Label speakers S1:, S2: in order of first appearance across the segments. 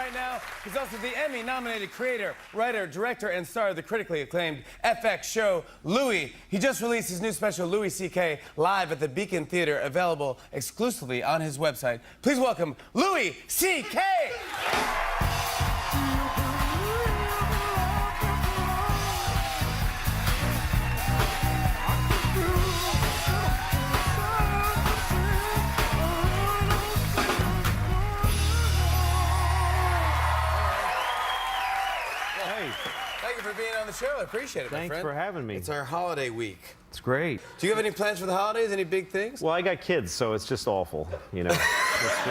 S1: right now. He's also the Emmy-nominated creator, writer, director, and star of the critically acclaimed FX show, Louis. He just released his new special, Louis C.K., live at the Beacon Theater, available exclusively on his website. Please welcome Louis C.K. Thank you for being on the show. I appreciate it, my friend.
S2: Thanks for having me.
S1: It's our holiday week.
S2: It's great.
S1: Do you have any plans for the holidays? Any big things?
S2: Well, I got kids, so it's just awful, you know. It's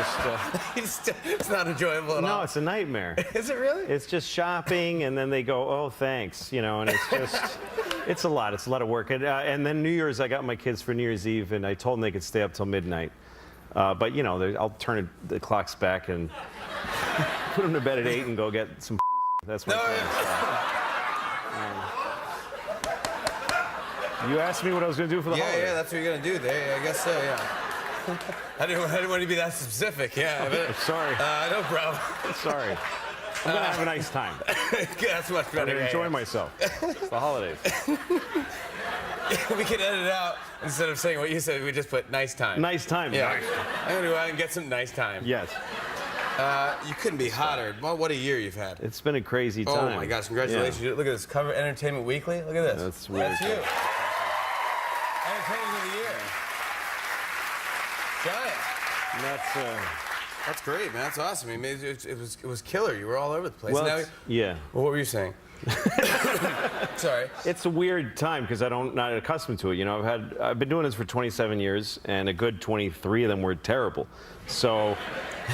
S2: just...
S1: it's not enjoyable at all.
S2: No, it's a nightmare.
S1: Is it really?
S2: It's just shopping, and then they go, oh, thanks, you know, and it's just... It's a lot of work. And then New Year's, I got my kids for New Year's Eve, and I told them they could stay up till midnight. But, you know, I'll turn the clocks back and put them to bed at 8 and go get some... That's my plan. You asked me what I was going to do for the holiday.
S1: Yeah, that's what you're going to do there. I guess so, yeah. I didn't want to be that specific, yeah. But,
S2: sorry.
S1: No problem.
S2: Sorry. I'm going to have a nice time.
S1: That's much better.
S2: I'm going to enjoy myself. It's the holidays.
S1: We can edit it out. Instead of saying what you said, we just put nice time.
S2: Nice time.
S1: Yeah.
S2: Nice.
S1: I'm going to go out and get some nice time.
S2: Yes.
S1: You couldn't be hotter. Well, what a year you've had.
S2: It's been a crazy time.
S1: Oh, my gosh. Congratulations.
S2: Yeah.
S1: Look at this. Cover Entertainment Weekly. Look at this.
S2: That's weird.
S1: That's you. Entertainment of the year. Giant. That's great, man. That's awesome. I mean, it was killer. You were all over the place.
S2: Well, yeah.
S1: Well, what were you saying? Sorry.
S2: It's a weird time because not accustomed to it. You know, I've been doing this for 27 years, and a good 23 of them were terrible. So,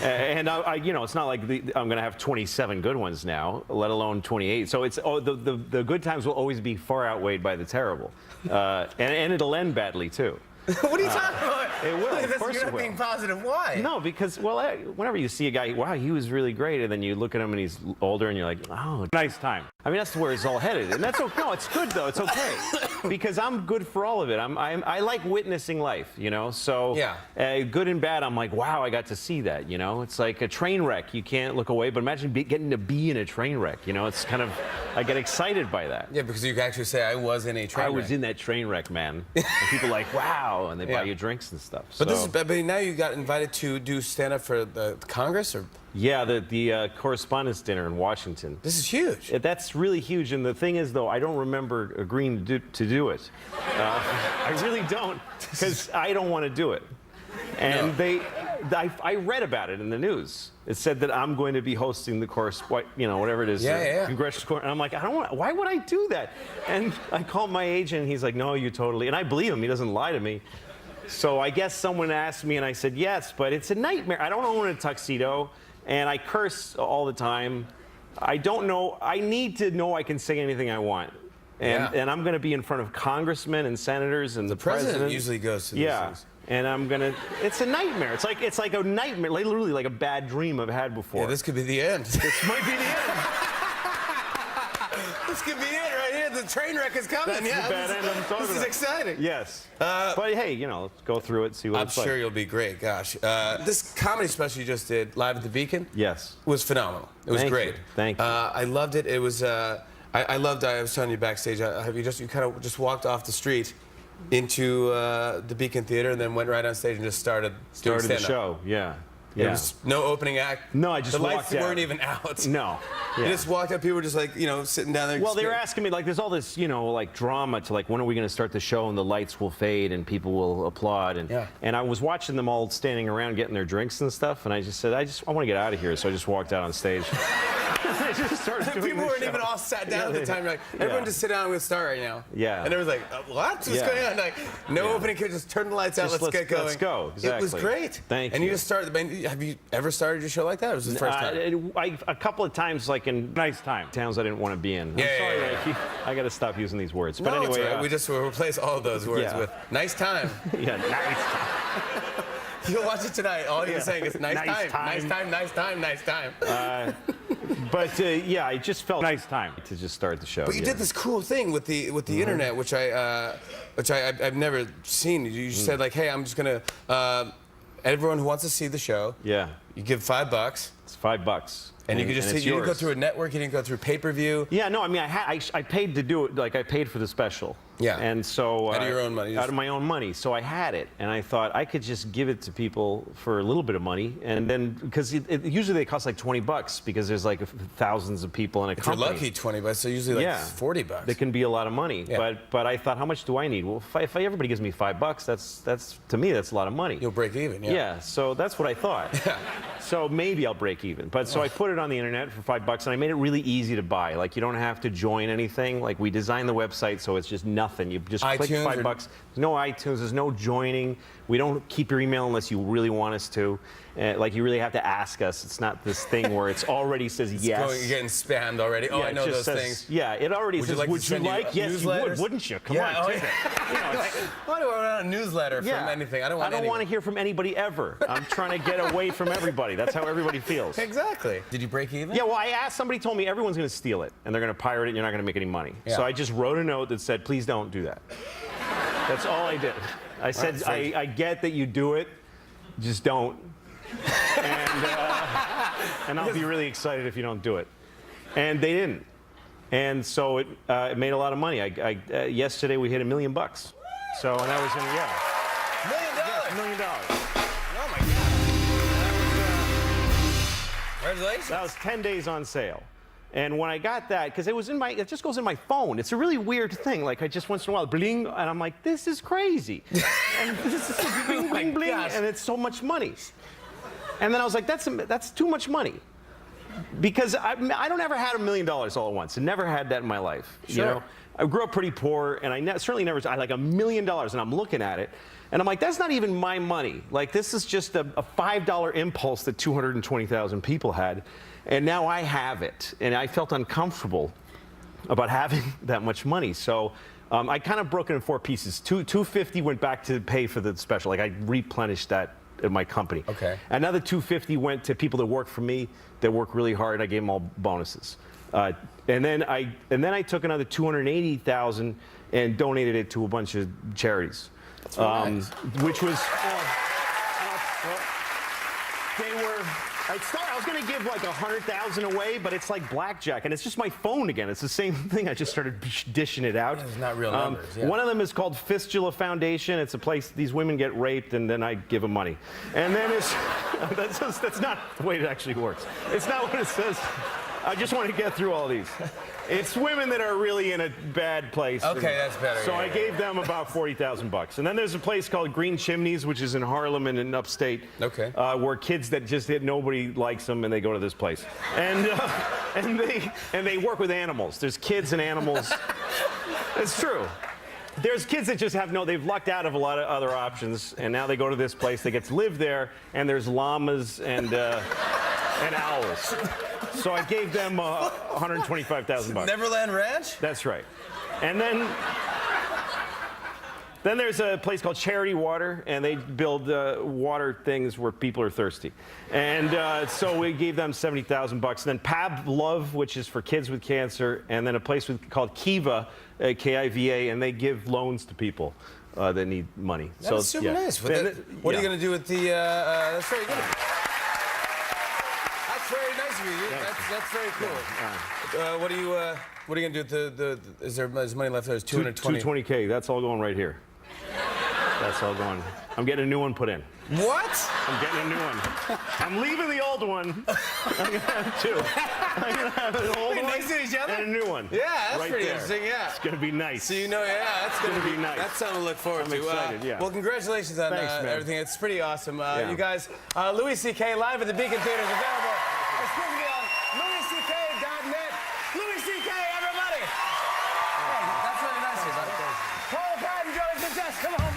S2: and you know, it's not like I'm going to have 27 good ones now, let alone 28. So it's the good times will always be far outweighed by the terrible, and it'll end badly too.
S1: What are you talking about?
S2: It will. Of course
S1: you're
S2: it
S1: not
S2: will.
S1: being positive. Why?
S2: No, because, well, whenever you see a guy, wow, he was really great, and then you look at him and he's older, and you're like, oh, nice time. I mean, that's where it's all headed, and that's okay. No, it's good though. It's okay because I'm good for all of it. I like witnessing life, you know. So yeah, good and bad. I'm like, wow, I got to see that. You know, it's like a train wreck. You can't look away, but imagine getting to be in a train wreck. You know, it's kind of, I get excited by that.
S1: Yeah, because you can actually say I was in a train wreck.
S2: I was in that train wreck, man. And people are like, wow, and they buy you drinks and stuff.
S1: But but now you got invited to do stand-up for the Congress, or?
S2: Yeah, the Correspondents' Dinner in Washington.
S1: This is huge.
S2: That's really huge, and the thing is, though, I don't remember agreeing to do it. I really don't, because I don't want to do it. And I read about it in the news. It said that I'm going to be hosting the whatever it is, Congressional Court. And I'm like, I don't want. Why would I do that? And I called my agent, and he's like, no, you totally. And I believe him. He doesn't lie to me. So I guess someone asked me, and I said yes, but it's a nightmare. I don't own a tuxedo, and I curse all the time. I don't know. I need to know I can say anything I want. And I'm going to be in front of congressmen and senators and the president
S1: usually goes to these things.
S2: And I'm gonna. It's a nightmare. It's like a nightmare, literally like a bad dream I've had before.
S1: Yeah, this could be the end.
S2: This might be the end.
S1: This could be it right here. The train wreck is coming.
S2: That's the bad end I'm talking about.
S1: This is exciting.
S2: Yes. But hey, you know, let's go through it, see what it's like.
S1: I'm sure you'll be great. Gosh, this comedy special you just did live at the Beacon.
S2: Yes.
S1: Was phenomenal. It was great.
S2: Thank you.
S1: I loved it. It was. I loved. I was telling you backstage. You kind of just walked off the street into the Beacon Theater and then went right on stage and just started
S2: the show. Yeah.
S1: There was no opening act.
S2: No, I just walked out.
S1: The lights weren't even out.
S2: No.
S1: You just walked out. People were just like, you know, sitting down there.
S2: Well, they were asking me, like, there's all this, you know, like drama to, like, when are we going to start the show and the lights will fade and people will applaud. And I was watching them all standing around getting their drinks and stuff. And I just said, I want to get out of here. So I just walked out on stage. I just started doing
S1: People weren't even all sat down at the time. You're like, everyone just sit down, we'll start right now.
S2: Yeah.
S1: And everyone's like, what? What's going on? Like, no opening, just turn the lights out, let's get going.
S2: Let's go, exactly.
S1: It was great.
S2: Thank you.
S1: And you just started, have you ever started your show like that, or was this the first time?
S2: A couple of times, like in nice time, towns I didn't want to be in. I'm sorry, I got to stop using these words. But anyway.
S1: Right. We'll replace all of those words with nice time.
S2: Yeah, nice time.
S1: You'll watch it tonight. All you're saying is nice time. Nice time, nice time, nice time.
S2: But yeah, I just felt nice time to just start the show.
S1: But you did this cool thing with the internet, which I've never seen. You said like, hey, I'm just gonna everyone who wants to see the show,
S2: yeah,
S1: you give $5.
S2: It's $5.
S1: And you could just
S2: it's
S1: you didn't go
S2: yours.
S1: through a network, you didn't go through pay-per-view.
S2: Yeah, no, I mean, I paid to do it. Like, I paid for the special.
S1: Yeah.
S2: And so
S1: Out of your own money.
S2: Out of my own money. So I had it, and I thought I could just give it to people for a little bit of money, and then because usually they cost like $20 because there's like thousands of people in a
S1: If you're
S2: company.
S1: lucky, $20, so usually like $40.
S2: That can be a lot of money.
S1: Yeah.
S2: But I thought, how much do I need? Well, if everybody gives me $5, that's to me that's a lot of money.
S1: You'll break even. Yeah.
S2: Yeah, so that's what I thought. So maybe I'll break even. But so I put it on the internet for $5, and I made it really easy to buy. Like, you don't have to join anything. Like, we designed the website so it's just nothing. You just click
S1: iTunes
S2: $5. There's no iTunes. There's no joining. We don't keep your email unless you really want us to. Like, you really have to ask us. It's not this thing where it's already says yes.
S1: You're getting spammed already. Oh,
S2: Yeah,
S1: I
S2: it
S1: know
S2: just
S1: those
S2: says,
S1: things.
S2: Yeah, it already says, would you like? Yes, you would, wouldn't you? Come on.
S1: Oh,
S2: take it. You know,
S1: Like, why do I want a newsletter from anything? I don't want
S2: to hear from anybody ever. I'm trying to get away from everybody. That's how everybody feels.
S1: Exactly. Did you break even?
S2: Yeah, well, I asked, somebody told me everyone's going to steal it, and they're going to pirate it, and you're not going to make any money.
S1: Yeah.
S2: So I just wrote a note that said, please don't do that. That's all I did. I said, I get that you do it, just don't. And I'll be really excited if you don't do it. And they didn't. And so it made a lot of money. Yesterday we hit $1 million. So, and that was in,
S1: $1 million.
S2: $1 million.
S1: Oh my God. Congratulations.
S2: That was 10 days on sale. And when I got that, because it just goes in my phone. It's a really weird thing. Like, I just once in a while, bling, and I'm like, this is crazy. And this is bling, bling, bling, and it's so much money. And then I was like, that's too much money. Because I don't ever had $1 million all at once. I never had that in my life.
S1: Sure.
S2: You know? I grew up pretty poor, and I certainly never, I like $1 million, and I'm looking at it, and I'm like, that's not even my money. Like, this is just a $5 impulse that 220,000 people had, and now I have it. And I felt uncomfortable about having that much money. So I kind of broke it in 4 pieces. $250 went back to pay for the special. Like, I replenished that at my company.
S1: Okay.
S2: Another $250 went to people that work for me, that work really hard. I gave them all bonuses. And then I took another $280,000 and donated it to a bunch of charities.
S1: That's really nice.
S2: Which was they were. I was going to give like 100,000 away, but it's like blackjack, and it's just my phone again. It's the same thing. I just started dishing it out.
S1: Yeah, it's not real numbers. Yeah.
S2: One of them is called Fistula Foundation. It's a place these women get raped, and then I give them money. And then it's that's not the way it actually works. It's not what it says. I just want to get through all these. It's women that are really in a bad place.
S1: Okay, that's better.
S2: So
S1: yeah,
S2: I gave them about $40,000. And then there's a place called Green Chimneys, which is in Harlem and in upstate.
S1: Okay.
S2: Where kids that just nobody likes them, and they go to this place. And they work with animals. There's kids and animals. It's true. There's kids that just they've lucked out of a lot of other options, and now they go to this place. They get to live there, and there's llamas and owls. So I gave them $125,000.
S1: Neverland Ranch?
S2: That's right. And then there's a place called Charity Water, and they build water things where people are thirsty. And so we gave them $70,000. Then Pab Love, which is for kids with cancer, and then a place called Kiva, K-I-V-A, and they give loans to people that need money.
S1: That's super nice. What are you going to do with the? That's very good. That's very nice of you. That's very cool. What are you going to do with the? Is there money left? There's 220.
S2: 220K. That's all going right here. That's all going. I'm getting a new one put in.
S1: What?
S2: I'm getting a new one. I'm leaving the old one. I'm gonna have 2. I'm gonna have an old one
S1: next to each other?
S2: and a new one.
S1: Yeah, that's
S2: right
S1: pretty
S2: there.
S1: interesting. Yeah.
S2: It's gonna be nice.
S1: So that's gonna be
S2: nice.
S1: That's something to look forward
S2: I'm
S1: to.
S2: excited, yeah.
S1: Well, congratulations on
S2: Thanks, man.
S1: everything. It's pretty awesome.
S2: Yeah.
S1: You guys, Louis C.K. live at the Beacon Theater is available exclusively on louisck.net. Louis C.K. everybody. Hey, that's really nice of you, buddy. Paul Patton, Joey Jess, come on.